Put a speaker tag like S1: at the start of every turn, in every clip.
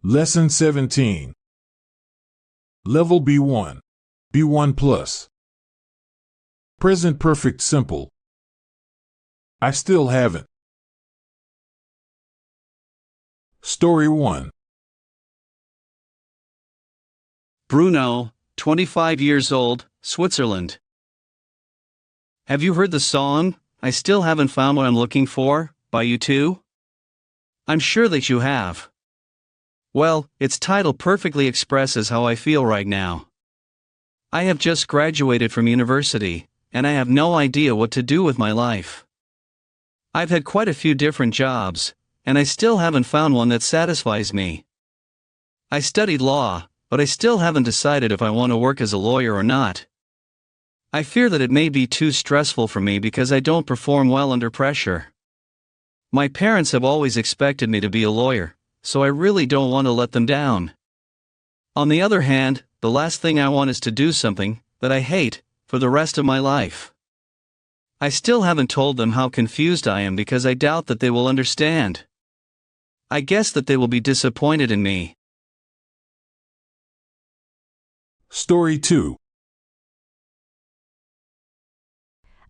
S1: Lesson 17. Level B1. B1 plus. Present perfect simple. I still haven't. Story 1.
S2: Bruno, 25 years old, Switzerland. Have you heard the song, I Still Haven't Found What I'm Looking For, by U2? I'm sure that you have. Well, its title perfectly expresses how I feel right now. I have just graduated from university, and I have no idea what to do with my life. I've had quite a few different jobs, and I still haven't found one that satisfies me. I studied law, but I still haven't decided if I want to work as a lawyer or not. I fear that it may be too stressful for me because I don't perform well under pressure. My parents have always expected me to be a lawyer, so I really don't want to let them down. On the other hand, the last thing I want is to do something that I hate for the rest of my life. I still haven't told them how confused I am because I doubt that they will understand. I guess that they will be disappointed in me.
S1: Story 2.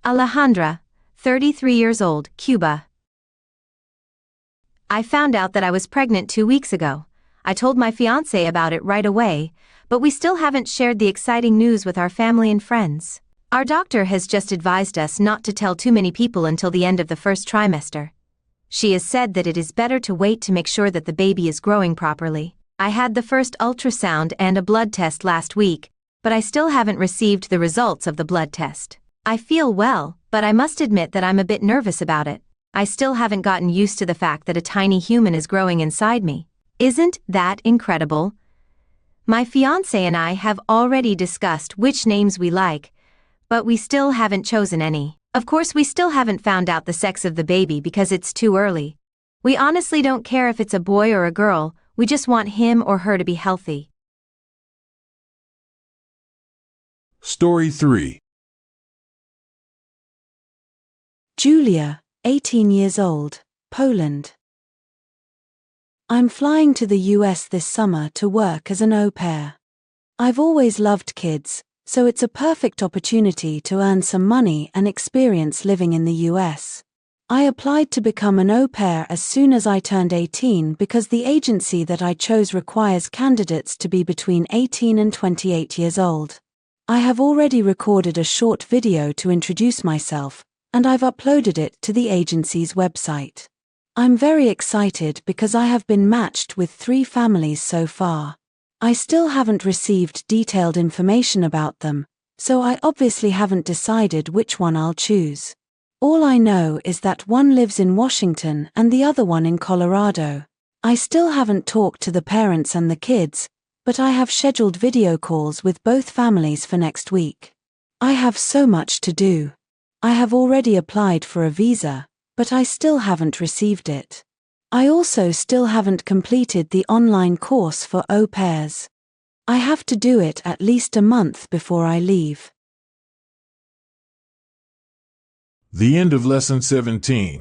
S3: Alejandra, 33 years old, Cuba. I found out that I was pregnant 2 weeks ago. I told my fiancé about it right away, but we still haven't shared the exciting news with our family and friends. Our doctor has just advised us not to tell too many people until the end of the first trimester. She has said that it is better to wait to make sure that the baby is growing properly. I had the first ultrasound and a blood test last week, but I still haven't received the results of the blood test. I feel well, but I must admit that I'm a bit nervous about it. I still haven't gotten used to the fact that a tiny human is growing inside me. Isn't that incredible? My fiancé and I have already discussed which names we like, but we still haven't chosen any. Of course, we still haven't found out the sex of the baby because it's too early. We honestly don't care if it's a boy or a girl, we just want him or her to be healthy.
S1: Story 3.
S4: Julia, 18 years old, Poland. I'm flying to the US this summer to work as an au pair. I've always loved kids, so it's a perfect opportunity to earn some money and experience living in the US. I applied to become an au pair as soon as I turned 18 because the agency that I chose requires candidates to be between 18 and 28 years old. I have already recorded a short video to introduce myself, and I've uploaded it to the agency's website. I'm very excited because I have been matched with 3 families so far. I still haven't received detailed information about them, so I obviously haven't decided which one I'll choose. All I know is that one lives in Washington and the other one in Colorado. I still haven't talked to the parents and the kids, but I have scheduled video calls with both families for next week. I have so much to do. I have already applied for a visa, but I still haven't received it. I also still haven't completed the online course for au pairs. I have to do it at least a month before I leave.
S1: The end of Lesson 17.